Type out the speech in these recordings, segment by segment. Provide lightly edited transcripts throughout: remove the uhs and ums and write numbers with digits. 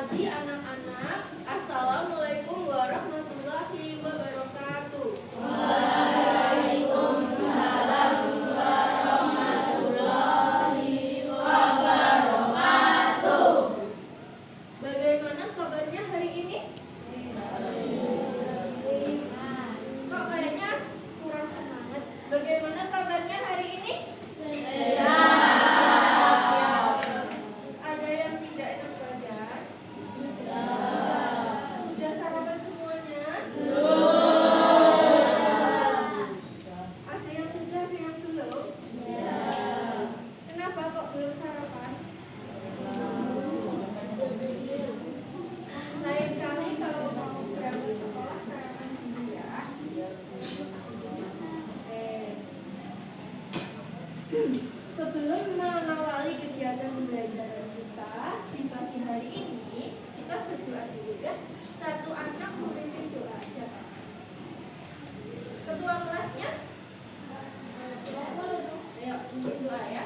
pagi anak-anak. Assalamualaikum warahmatullahi wabarakatuh. Waalaikumsalam warahmatullahi wabarakatuh. Bagaimana kabarnya hari ini? Kok kayaknya kurang semangat. Bagaimana kabarnya hari ini? Ada yang tidak enak badan? Sudah sarapan semuanya? Ada yang sudah, ada yang belum? Kenapa kok belum sarapan? Lain kali kalau mau berangkat sekolah sarapan dulu ya. Sebelum mengawali kegiatan pembelajaran kita di pagi hari ini, kita berdoa dulu ya. Satu anak memimpin doa. Siapa? Ketua kelasnya? Ayo, pimpin doa ya.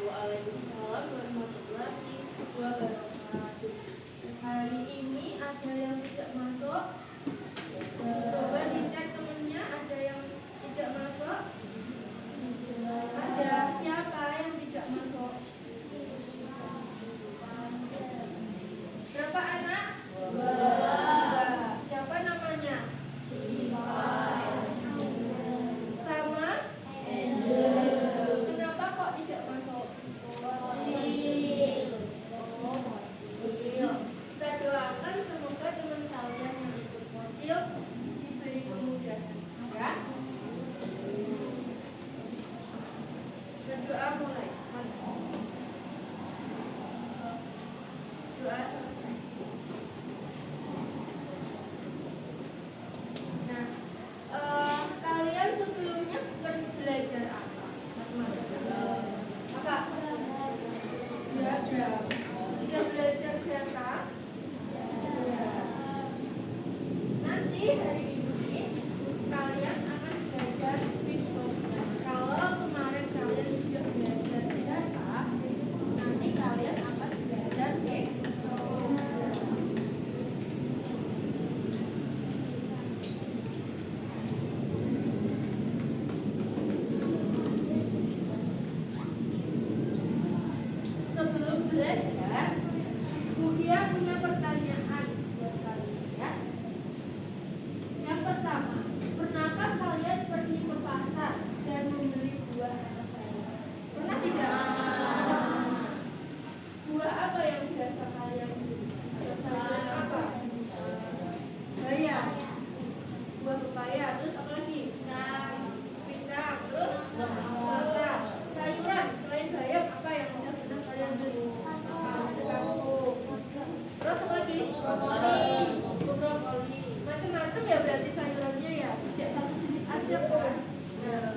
Waalaikumsalam warahmatullahi wabarakatuh. Hari ini ada yang tidak masuk? Coba dicek temennya, ada yang tidak masuk? Ada siapa yang tidak masuk? Berapa anak? Dua. Siapa namanya? Sama? Kenapa kok tidak masuk? Kita doakan semoga teman kalian yang ikut mocil diberi kemudahan ya. Berdoa mulai. Doa selesai. Nah, kalian sebelumnya belajar apa? Apa? Diagram. Sudah belajar berapa? Nanti hari ini kalian akan belajar histogram. Kalau kemarin kalian sudah belajar data, nanti kalian akan belajar histogram. Sebelum belajar, Budia punya pertanyaan buat kalian ya. Yang pertama, pernahkah kalian pergi ke pasar dan membeli buah atau sayur? Pernah tidak? Buah apa yang biasa kalian beli? Atau sayur apa? Bayam, buah pepaya, terus apa lagi? Pisang, terus apa? Sayuran selain bayam apa yang udah pernah kalian beli? Kangkung. Terus apa lagi? Brokoli. Macam-macam ya berarti sayurannya ya, tidak satu jenis aja kan? Nah,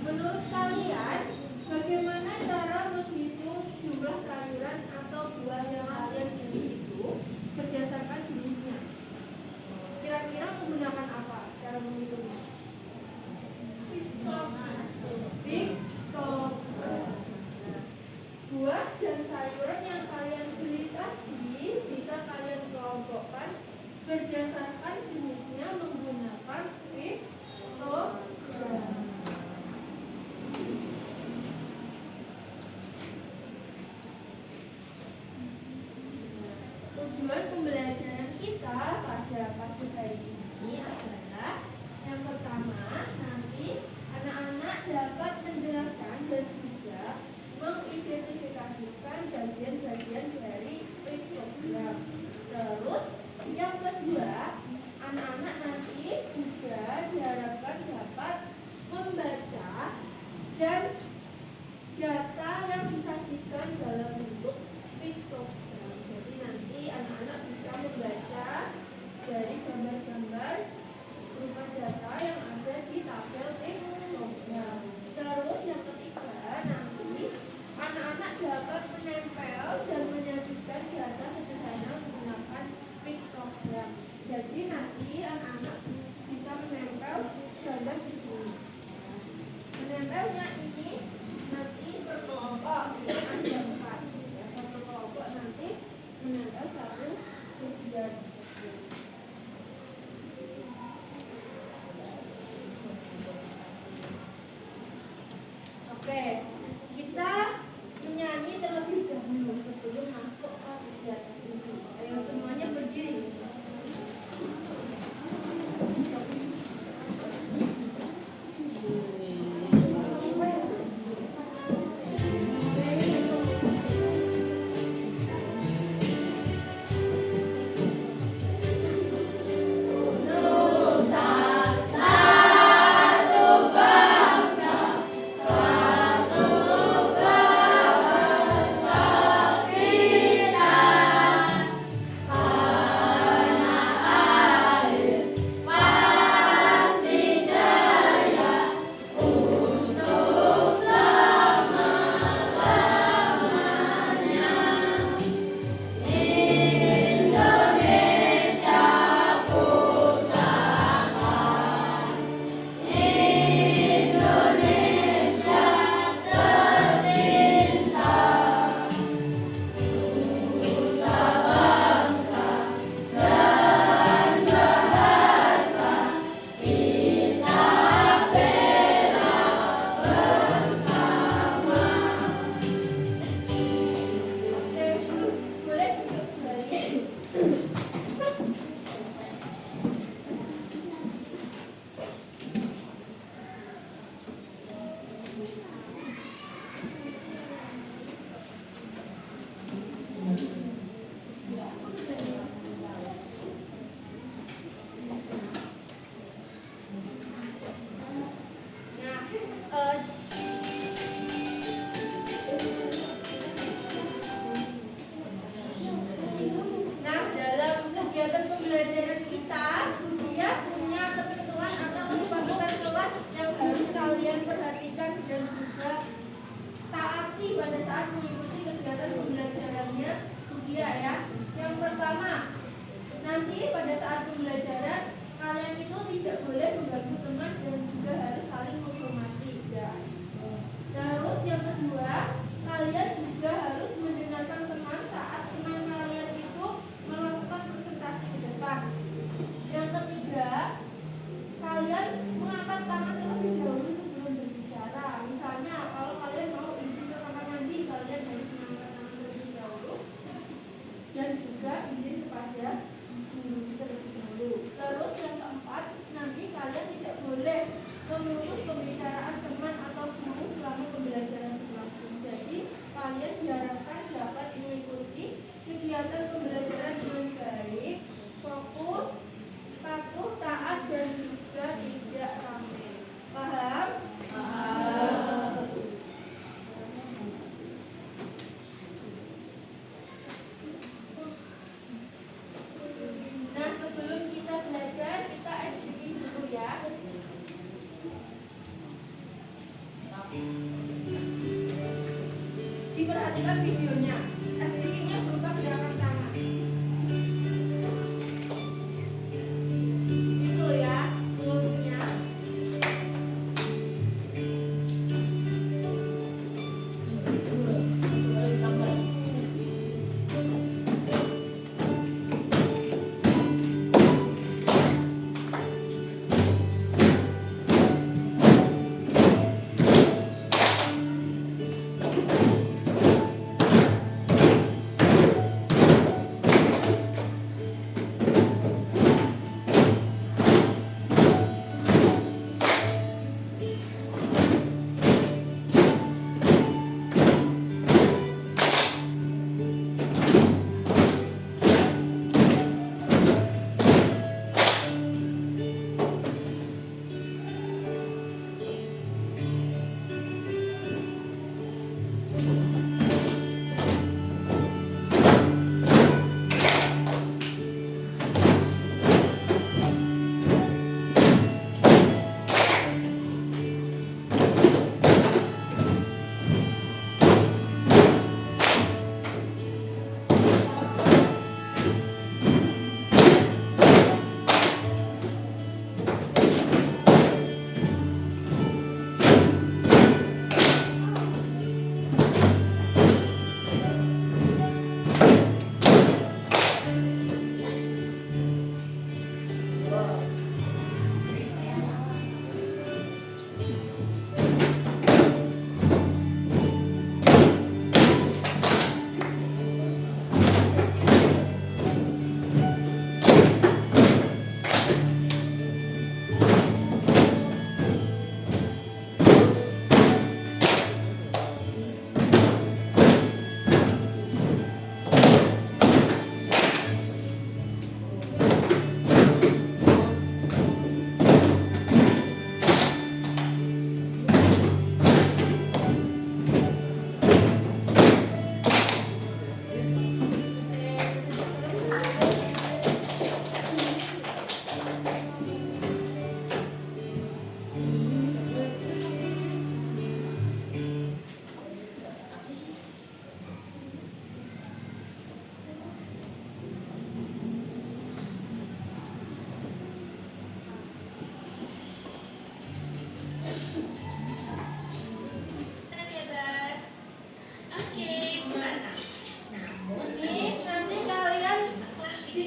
menurut kalian bagaimana cara menghitung jumlah sayuran atau buah yang kalian beli itu berdasarkan jenisnya? Kira-kira menggunakan apa cara menghitungnya? Buah dan sayuran yang kalian beli tadi bisa kalian kelompokkan Nah, dalam kegiatan pembelajaran kita, dia punya ketentuan atau kesepakatan kelas yang harus kalian perhatikan dan juga taati pada saat mengikuti kegiatan pembelajarannya dia ya. Yang pertama, nanti pada saat pembelajaran kalian itu tidak boleh mengganggu teman dan juga harus saling menghormati ya. Terus yang kedua, kalian juga harus mendengarkan teman saat teman kalian itu melakukan presentasi ke depan. Yang ketiga, kalian mengangkat tangan terlebih dahulu sebelum berbicara. Misalnya, kalau kalian mau izin ke kamar mandi, kalian harus mengangkat tangan terlebih dahulu dan juga izin kepada guru terlebih dahulu. Terus yang keempat, nanti kalian tidak boleh memutus pembicaraan teman atau guru selama pembelajaran berlangsung. Jadi kalian diharapkan dapat mengikuti kegiatan pembelajaran dengan baik, fokus, patuh, taat, dan juga tidak ramai. Paham? Nah, sebelum kita belajar, kita SDG dulu ya. Diperhatikan videonya. SDG-nya berupa gerakan tangan. Itu ya, rules-nya.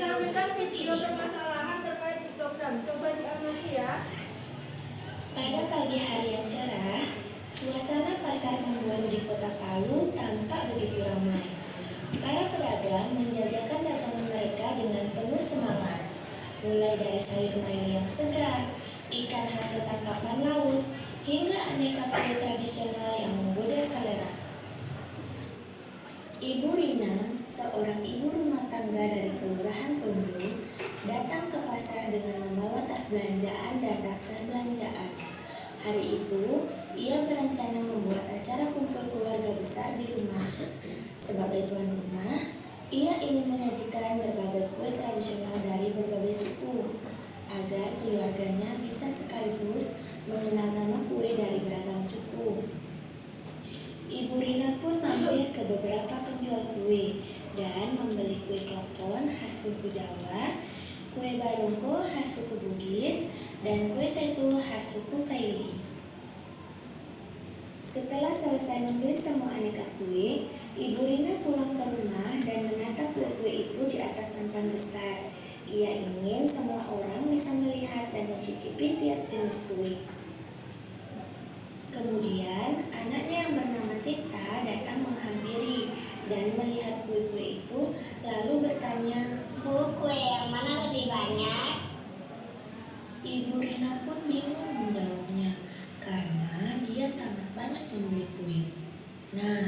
ditampilkan video permasalahan terkait program. Coba diamati ya. Pada pagi hari yang cerah, suasana pasar Mingguan di kota Palu tampak begitu ramai. Para pedagang menjajakan dagangan mereka dengan penuh semangat, mulai dari sayur mayur yang segar, ikan hasil tangkapan laut, hingga aneka kue tradisional berencana membuat acara kumpul keluarga besar di rumah. Sebagai tuan rumah, ia ingin menyajikan berbagai kue tradisional dari berbagai suku, agar keluarganya bisa sekaligus mengenal nama kue dari beragam suku. Ibu Rina pun mampir ke beberapa penjual kue dan membeli kue klepon khas suku Jawa, kue barongko khas suku Bugis, dan kue tetu khas suku Kaili. Setelah selesai membeli semua aneka kue, Ibu Rina pulang ke rumah dan menata kue-kue itu di atas nampan besar. Ia ingin semua orang bisa melihat dan mencicipi tiap jenis kue. Kemudian, anaknya yang bernama Sita datang menghampiri dan melihat kue-kue itu, lalu bertanya, Kue yang mana lebih banyak? Ibu Rina pun bingung menjawabnya, karena dia sangat banyak membeli kue. Nah,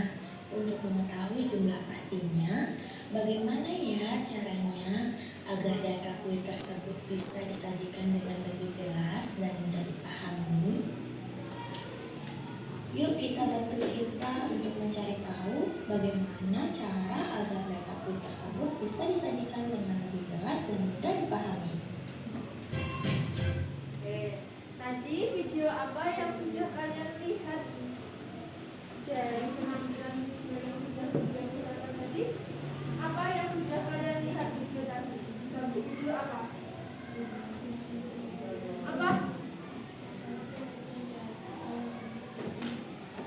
untuk mengetahui jumlah pastinya, bagaimana ya caranya agar data kue tersebut bisa disajikan dengan lebih jelas dan mudah dipahami? Yuk kita bantu Sinta untuk mencari tahu bagaimana cara agar data kue tersebut bisa disajikan dengan lebih jelas dan mudah dipahami. Tadi video apa yang sudah kalian lihat dari penampilan video yang sudah kalian lihat tadi? Apa yang sudah kalian lihat video tadi? Video apa? Apa?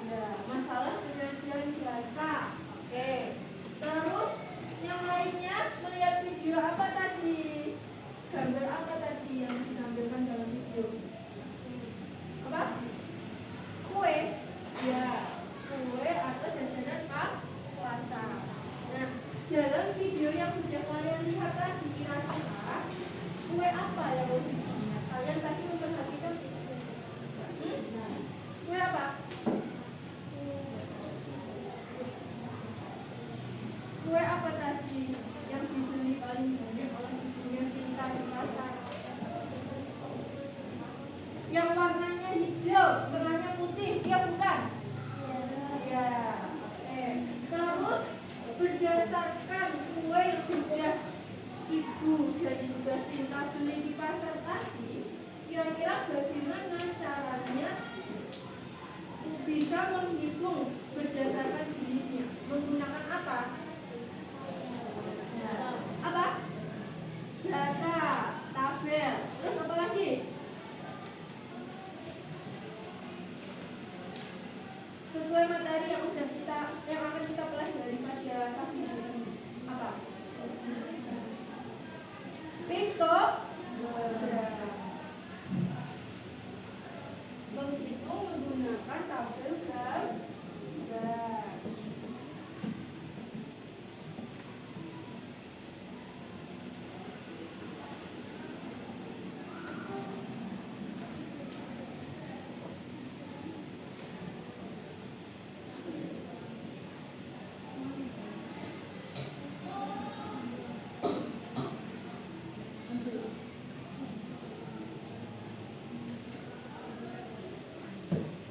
Ya, masalah penyajian data. Oke. Terus yang lainnya melihat video apa tadi? Gambar apa tadi yang ditampilkan dalam video? Apa? Kue. Ya, kue atau jajanan pasar. Nah, dalam video yang sudah kalian lihat tadi, kira-kira kue apa yang lebih banyak? Kalian tadi memperhatikan kue apa? Kue apa tadi yang dibeli paling banyak oleh ibunya Sinta di pasar? Yang warnanya hijau, tengahnya putih, dia bukan? Ya, oke. Terus berdasarkan kue yang sudah ibu dan juga Sinta beli di pasar tadi, kira-kira bagaimana caranya bisa menghitung berdasarkan jenisnya? Menggunakan apa? Apa? Data, tabel. Terus apa lagi? Sesuai materi yang akan kita pelajari pada pagi hari ini. Apa? Piktogram. Menghitung menggunakan tabel gambar.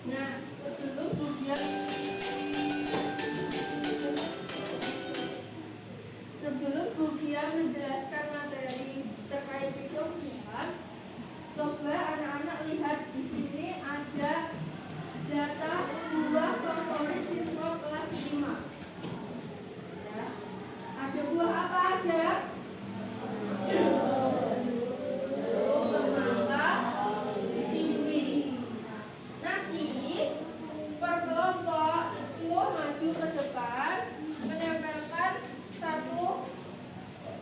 Nah, sebelum Bu Gia menjelaskan materi terkait piktogram, coba anak-anak lihat di sini ada data buah favorit siswa kelas 5. Ya. Ada buah apa aja? Semangka, kiwi. Nanti per kelompok itu maju ke depan menempelkan satu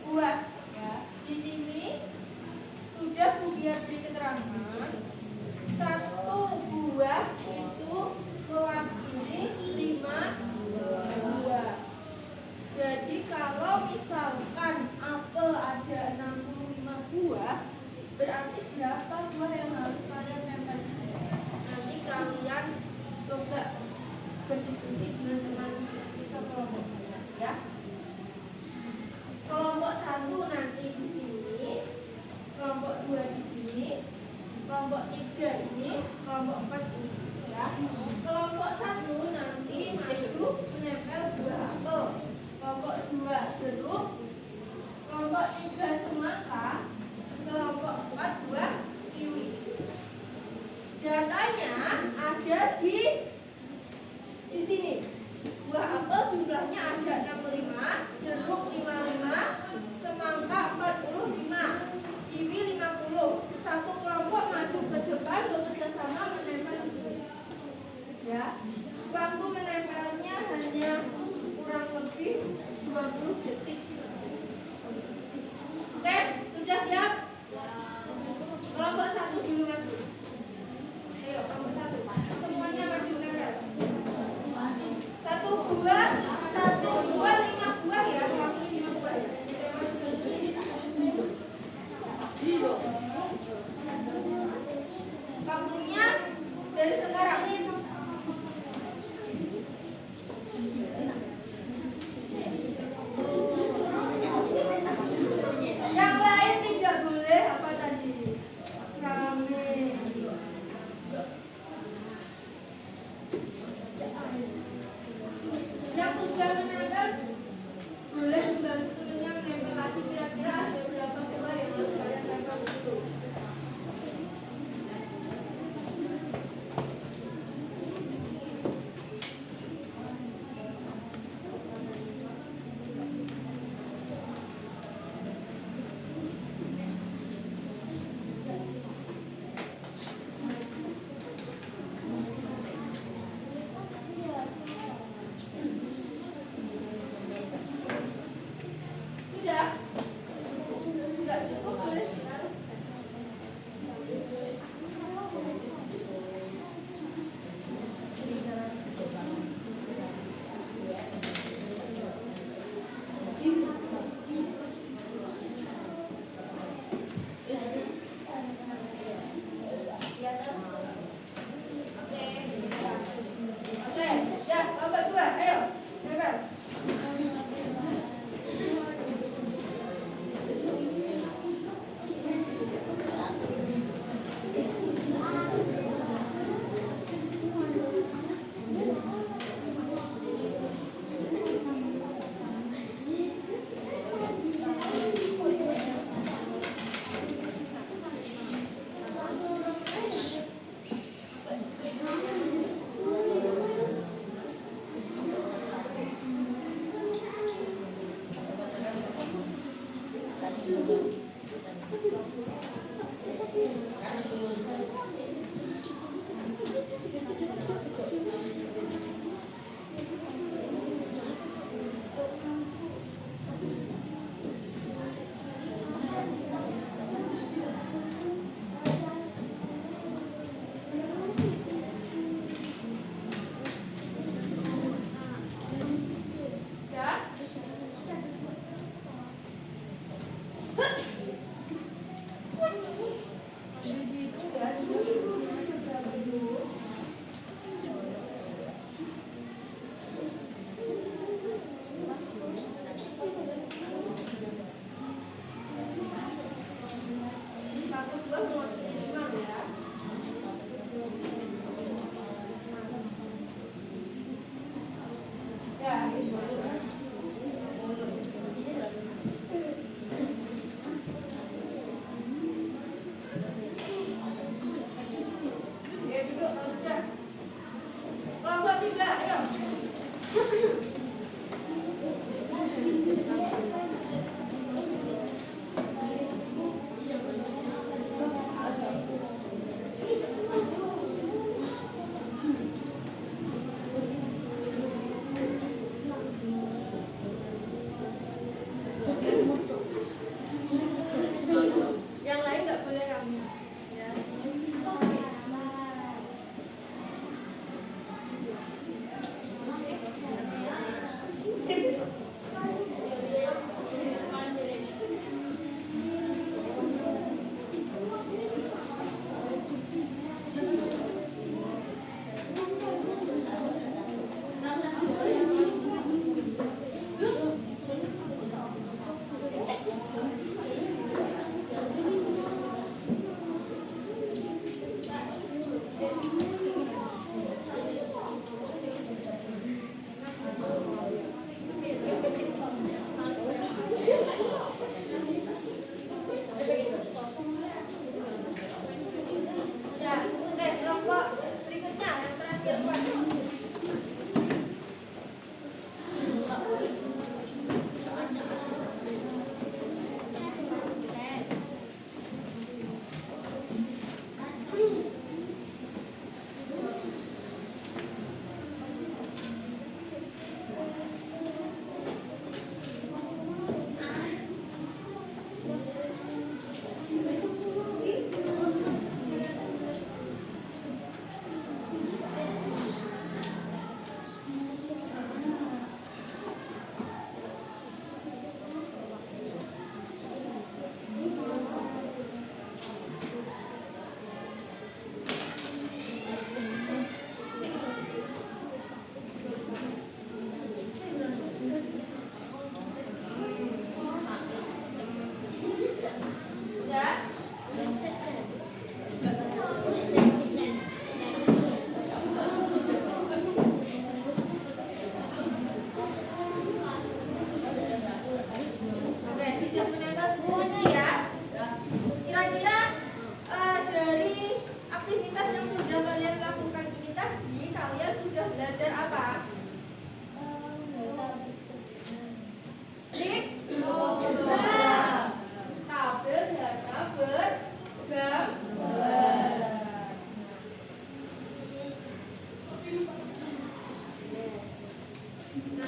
buah. Ya. Di sini sudah Bu Gia beri keterangan, satu buah itu mewakili 5 buah. Jadi kalau misalkan apel ada 65 buah, berarti berapa buah yang harus kalian tempel di sini? Nanti kalian coba berdiskusi dengan teman bisa kelompok kalian, ya. Kelompok 1 nanti di sini, kelompok 2 di sini, kelompok 3 ini, kelompok 4 ini, ya. Kelompok Waktu menempelnya hanya kurang lebih 20 detik. Oke, sudah siap? Kelompok 1 dulu maju. Ayo, kelompok 1. Semuanya maju nempel. 1 buah, 1 buah, 5 buah ya. Kalau ini 5 buah ya. Waktunya dari sekarang.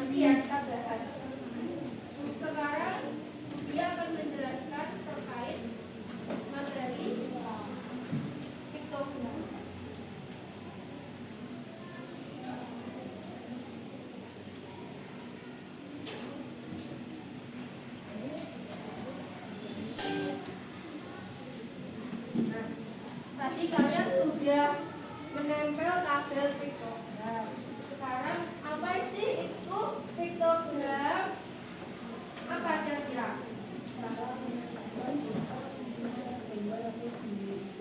nanti ya kita bahas. Sekarang dia akan menjelaskan terkait materi piktogram. Nah, tadi kalian sudah menempel tabel piktogram. Sekarang apa sih itu piktogram? Apa kira-kira?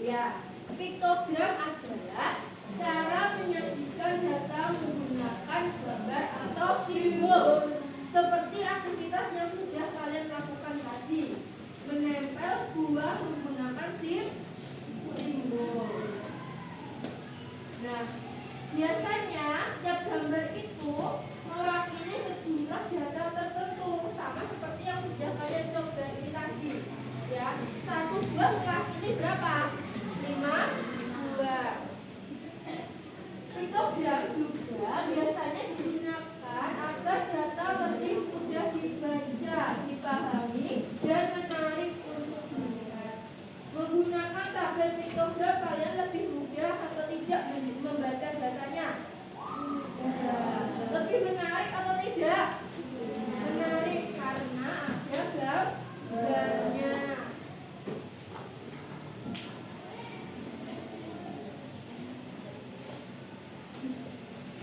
Ya, piktogram adalah cara menyajikan data menggunakan gambar atau simbol. Seperti aktivitas yang sudah kalian lakukan tadi, menempel buah menggunakan simbol. Nah, biasanya setiap gambar itu mewakili sejumlah data tertentu, sama seperti yang sudah kalian coba ini tadi. Ya, satu buah mewakili berapa? 5 buah. Piktogram juga biasanya digunakan agar data lebih mudah dibaca, dipahami, dan menarik untuk dilihat. Menggunakan tabel piktogram kalian lebih mudah atau tidak membaca datanya? Lebih menarik atau tidak? Menarik karena ada gambarnya.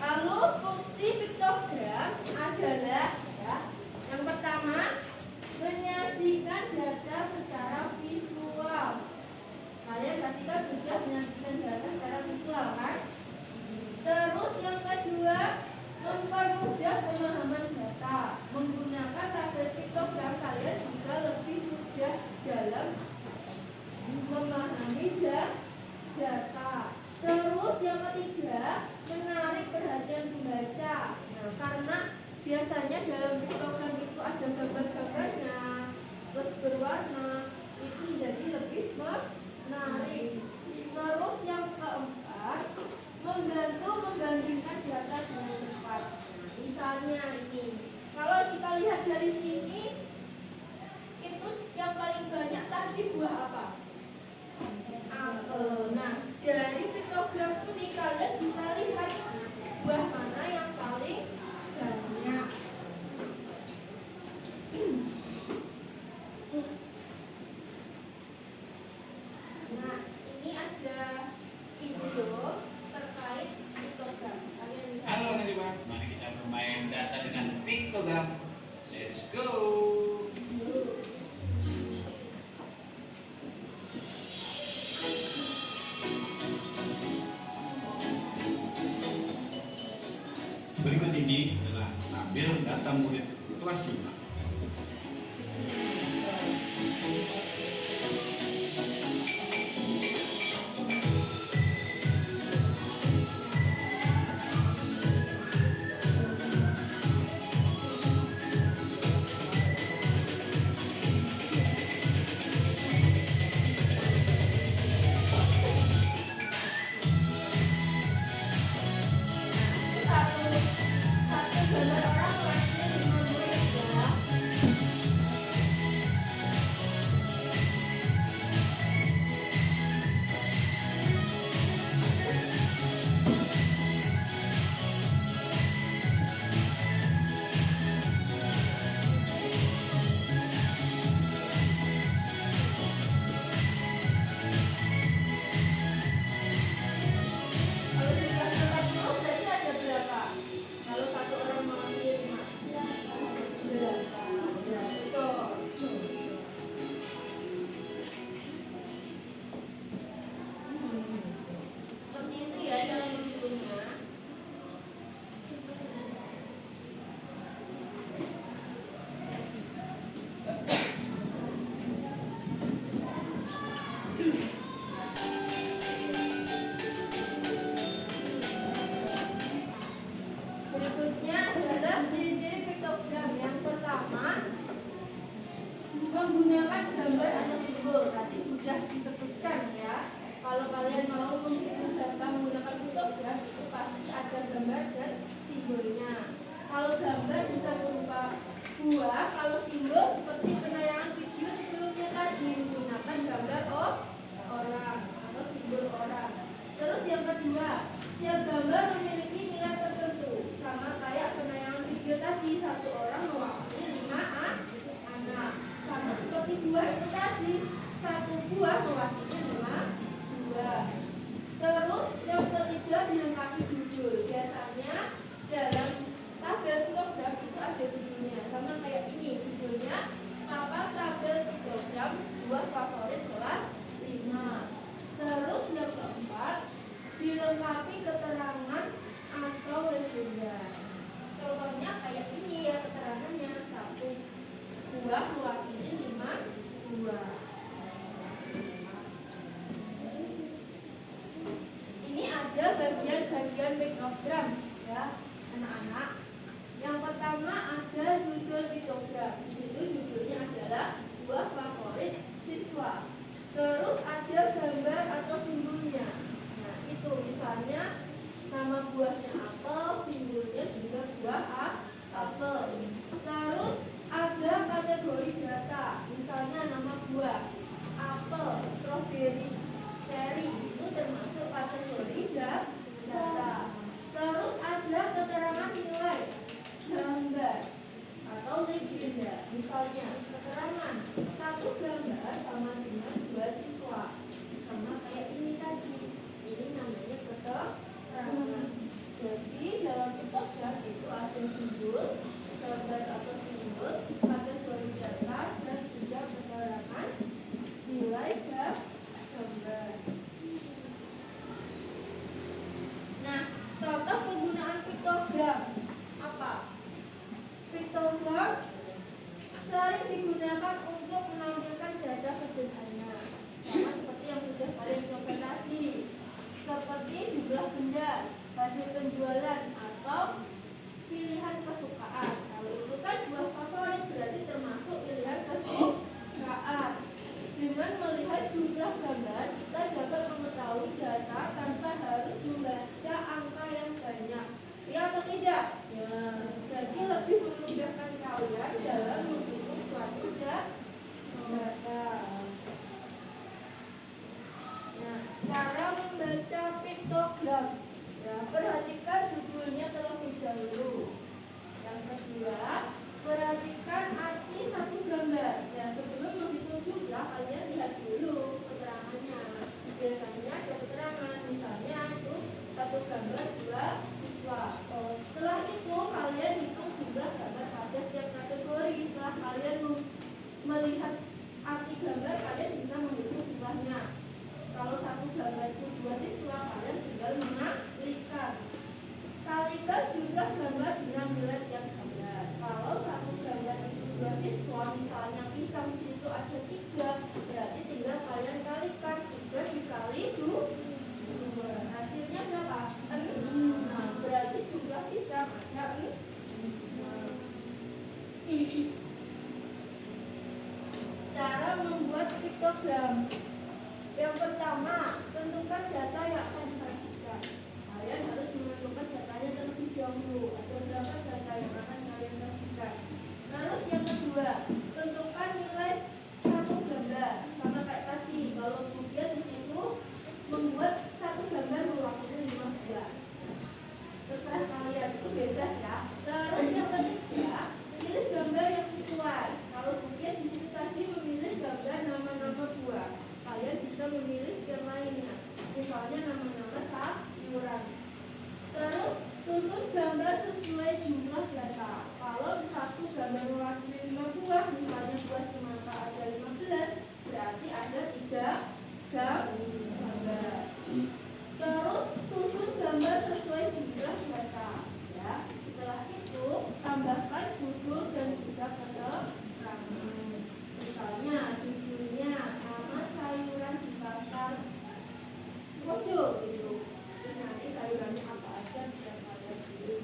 Lalu fungsi piktogram adalah ya, yang pertama menyajikan data secara visual. Kalian tadi kan sudah menyajikan data secara visual kan? Terus yang kedua mempermudah pemahaman data. Menggunakan tabel piktogram kalian juga lebih mudah dalam memahami data. Terus yang ketiga menarik perhatian pembaca. Nah, karena biasanya dalam piktogram itu ada gambar-gambarnya, terus berwarna, itu jadi lebih menarik. Terus yang keempat membantu membandingkan data dengan cepat. Misalnya ini, kalau kita lihat dari sini, itu yang paling banyak tadi buah apa? Apel. Nah, dari piktogram ini kalian bisa lihat buah mana yang paling banyak. Nah, ini ada video terkait piktogram. Kalian lihat. Halo anak-anak, mari kita bermain data dengan piktogram. Let's go. Berikut ini adalah tabel data murid kelas 5. Satu gambar orang mewakili 5 murid ya. Kalau di kelas 40 berarti ada berapa? Kalau satu orang mewakili 5. Seperti itu ya cara menghitungnya. Berikutnya adalah ciri-ciri piktogram. Yang pertama, menggunakan gambar atau simbol. Tadi sudah disebutkan ya. Kalau kalian mau menghitung data menggunakan piktogram, itu pasti ada gambar dan simbolnya. Kalau gambar gambar bisa berupa buah kalau simbol seperti penayangan video sebelumnya tadi menggunakan gambar orang atau simbol orang. Terus yang kedua, setiap gambar memiliki nilai tertentu sama kayak penayangan video tadi, satu orang mewakili 5 anak. Sama seperti buah itu tadi, satu buah mewakili 5 buah. Terus yang ketiga dilengkapi judul. Biasanya dalam tabel kilogram itu ada judulnya, sama kayak ini judulnya apa tabel kilogram buah favorit kelas 5. Terus yang keempat dilengkapi keterangan atau legenda. Contohnya kayak ini ya keterangannya, satu buah mewakili 5 buah. Ini ada bagian-bagian pictograms ya anak-anak. Yang pertama ada judul piktogram. Di situ judulnya adalah buah favorit siswa. Terus ada gambar atau simbolnya. Nah, itu misalnya nama buahnya apel, simbolnya juga buah apel. Terus ada kategori data. Misalnya nama buah apel, stroberi, cherry itu termasuk kategori data. Terus ada keterangan nilai gambar atau legenda. Misalnya keterangan satu gambar sama dengan 2 siswa, sama kayak ini tadi. Ini namanya keterangan. Jadi dalam pictogram itu ada judul, gambar atau simbol, kategori data, dan juga keterangan nilai gambar. Nah, contoh penggunaan piktogram apa? Piktogram sering digunakan untuk menampilkan data sederhana, sama seperti yang sudah kalian coba tadi, seperti jumlah benda, hasil penjualan, atau pilihan kesukaan. Kalau itu kan buah favorit, berarti termasuk pilihan kesukaan. Dengan melihat jumlah gambar, kita dapat mengetahui data tanpa harus membaca angka yang banyak. Ya atau tidak? Ya. Berarti lebih memudahkan kalian dalam menghitung suatu data. Nah, cara membaca piktogram. Ya, perhatikan judulnya terlebih dahulu. Yang kedua, perhatikan arti satu gambar. Ya, sebelum menghitung jumlah, kalian lihat dulu keterangannya. Biasanya ada keterangan, misalnya itu satu gambar 2 siswa. Setelah itu kalian hitung jumlah gambar pada setiap kategori. Setelah kalian melihat arti gambar, kalian bisa menghitung jumlahnya. Kalau satu gambar itu 2 siswa, kalian tinggal mengalihkan. Kalikan jumlah gambar dengan nilai tiap gambar. Kalau satu gambar itu 2 siswa, misalnya pisang di situ ada 3, berarti tinggal kalian kalikan 3 dikali 2. Hasilnya berapa? 6. Nah, berarti jumlah pisang ada 6. Cara membuat piktogram. Yang pertama, tentukan data yang akan disajikan. Kalian harus menentukan datanya terlebih dahulu. Ada berapa data yang akan kalian sajikan. Terus yang kedua, tentukan nilai satu gambar. Sama kayak tadi, kalau kemudian di situ membuat satu gambar mewakili 5 buah. Terserah kalian, itu bebas ya. Terus yang ketiga, pilih gambar yang sesuai. Kalau kemudian di situ tadi memilih gambar nama-nama buah, kalian bisa memilih yang lainnya, misalnya nama-nama sayuran. Terus susun gambar sesuai jumlah data. Kalau satu gambar mewakili 5 buah, misalnya buah semangka ada 15, berarti ada 3 gambar. Terus susun gambar sesuai jumlah data. Ya, setelah itu tambahkan judul dan juga keterangan. Misalnya judulnya nama sayuran di pasar Mojo gitu. Terus nanti sayurannya apa aja bisa kalian pilih.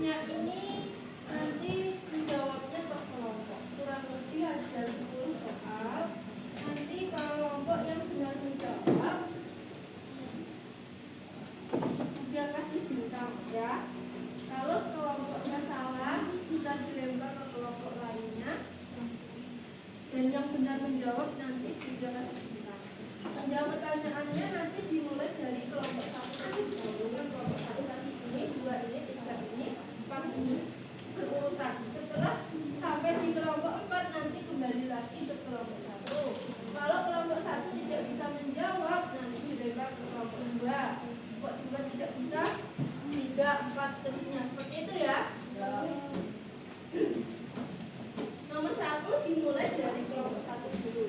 Tugasnya ini nanti menjawabnya per kelompok. Kurang lebih ada 10 soal. Nanti kelompok yang benar menjawab dia kasih bintang ya. Kalau kelompoknya salah bisa dilempar ke kelompok lainnya. Dan yang benar menjawab nanti dia kasih bintang. Jawab pertanyaannya nanti dimulai dari kelompok 1 dengan kelompok 1 ini, 2 ini, 3 ini, 4 ini berurutan. Setelah sampai di kelompok 4 nanti kembali lagi ke kelompok 1. Kalau kelompok 1 tidak bisa menjawab nanti dilempar ke kelompok 2. Kelompok 2 tidak bisa, 3, 4 seterusnya. Seperti itu ya. Nomor 1 dimulai dari kelompok 1 dulu.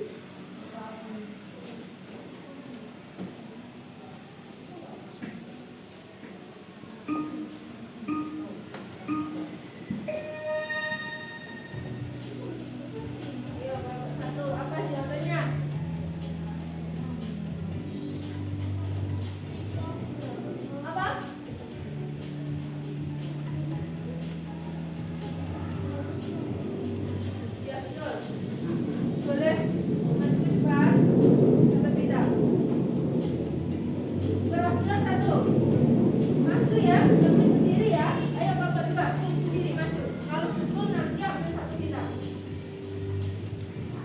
Ayo kelompok 1, apa jawabannya? Apa? Ya betul. Boleh lanjutkan atau tidak? Perwakilan 1 maju ya, ambil sendiri ya. Ayo kelompok 2 sendiri maju. Kalau betul nanti ambil 1 bintang.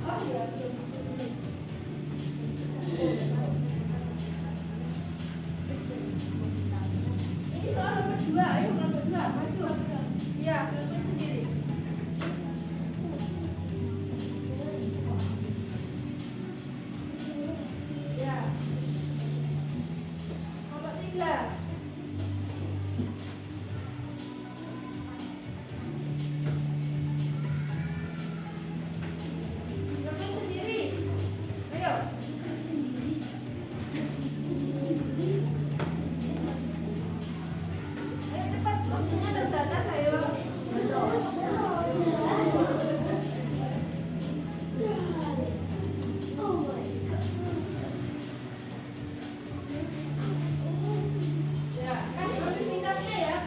Oh ya betul. Ini soal nomor 2. Ayo kelompok 2 maju. Ya, kelompok sendiri. Ya. Kelompok 3. Kelompok sendiri. Ayo. Ayo cepat, waktunya terbatas, ayo. Ya, kasih bintangnya ya.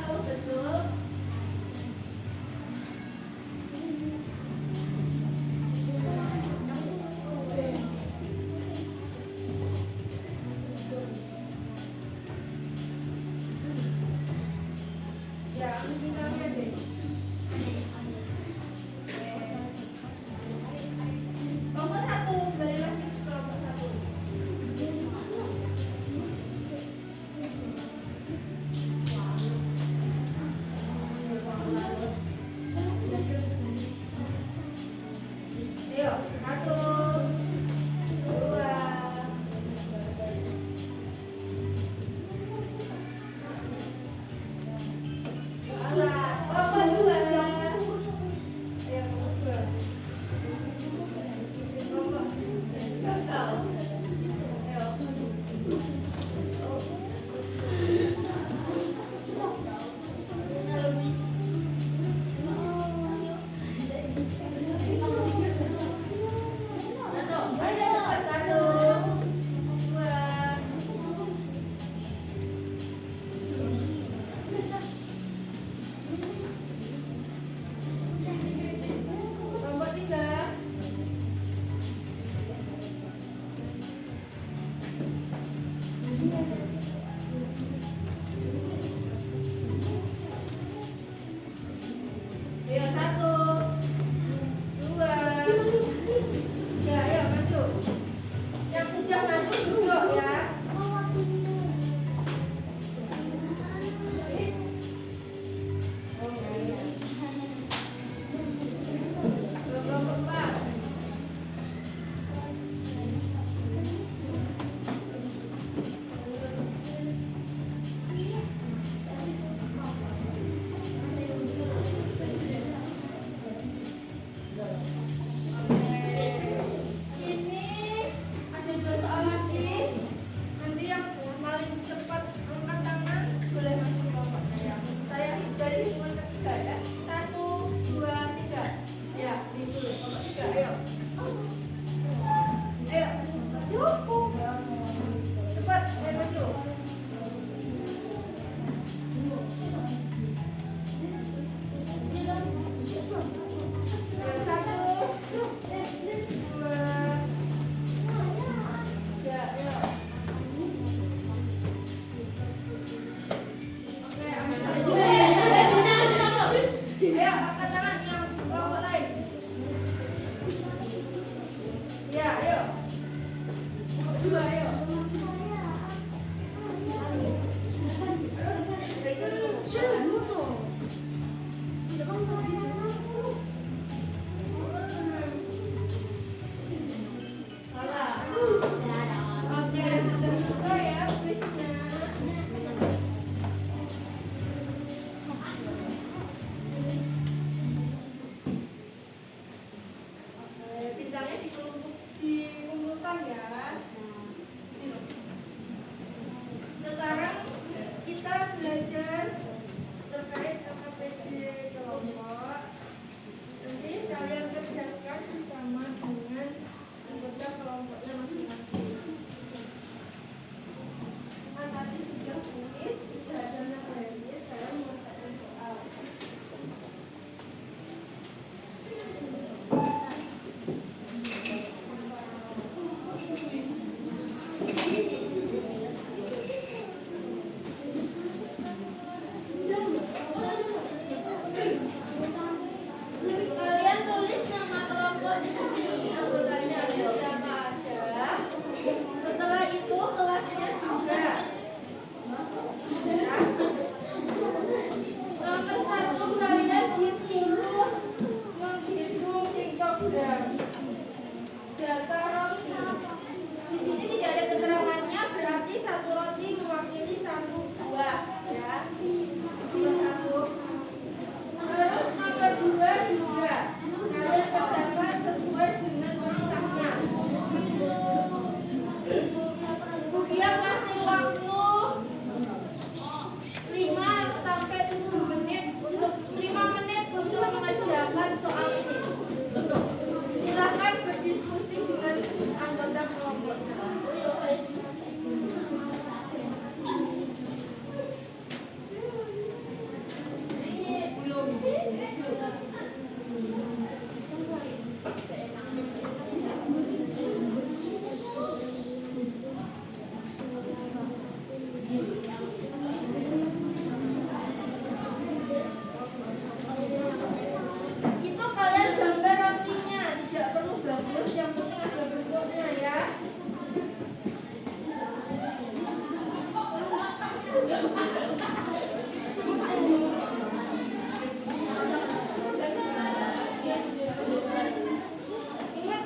Ingat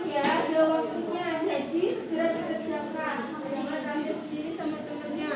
ya, ada waktunya, jadi segera dikerjakan. Jangan ambil sendiri sama temennya.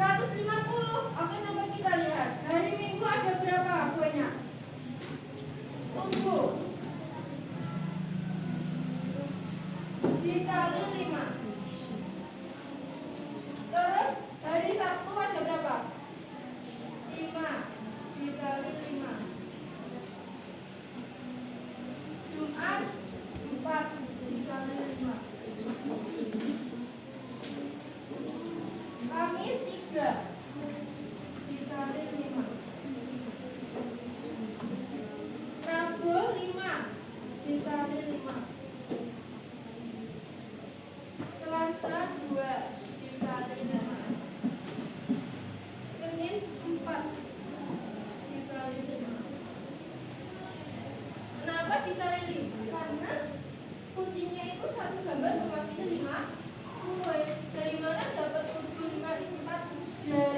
150. Oke, coba kita lihat. Hari Minggu ada berapa kuenya? Tunggu. Dikali 5. Terus hari Sabtu ada berapa? 5 dikali 5. Jumat 4 dikali 5. Kamis 3 dikali 5. Rabu 5 dikali 5. Selasa 2 dikali 5. Senin 4 dikali 5. Kenapa dikali 5? Karena kuncinya itu satu gambar mewakili 5 kue. Dari mana dapat 7, 5, 4?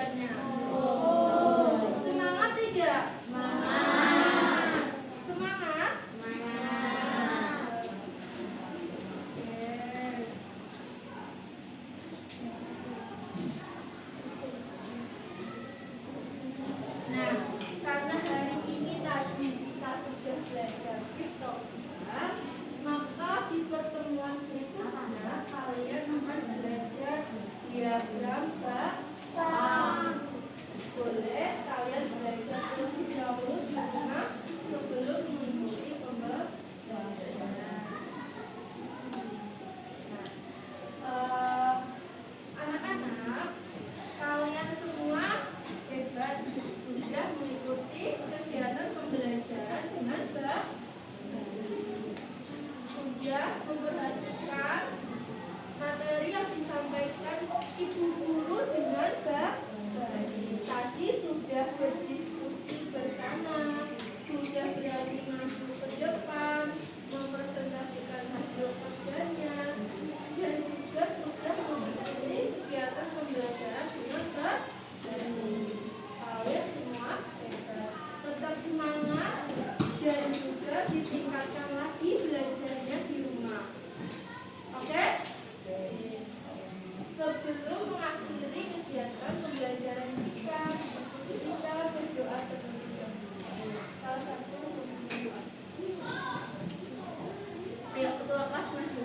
belajarnya? Semangat tidak? Semangat? Oke. Nah, karena hari ini tadi kita sudah belajar kriptogram, maka di pertemuan berikutnya kalian akan belajar diagram batang. Boleh kalian belajar terlebih dahulu di rumah sebelum mengikuti pembelajaran. Nah, anak-anak, kalian semua hebat, sudah mengikuti kegiatan pembelajaran dengan baik, sudah memperhatikan materi yang disampaikan ibu guru dengan baik. Tadi sudah berdiskusi bersama, sudah berani maju ke depan, mempresentasikan hasil kerjanya, dan juga sudah mengikuti kegiatan pembelajaran dengan baik. Kalian semua hebat. Tetap semangat dan juga ditingkatkan lagi belajarnya di rumah. Oke? Sebelum mengakhiri kegiatan pembelajaran kita berdoa terlebih dahulu. Salah satu berdoa. Ayo ketua kelas maju.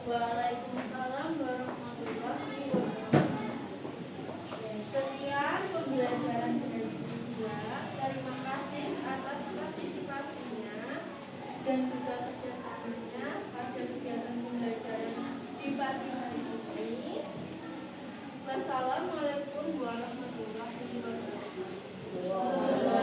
Waalaikumsalam warahmatullahi wabarakatuh. Sekian pembelajaran dari kedua. Terima kasih atas partisipasinya dan juga kerjasamanya pada kegiatan pembelajaran di pagi hari ini. Wassalamualaikum warahmatullahi wabarakatuh.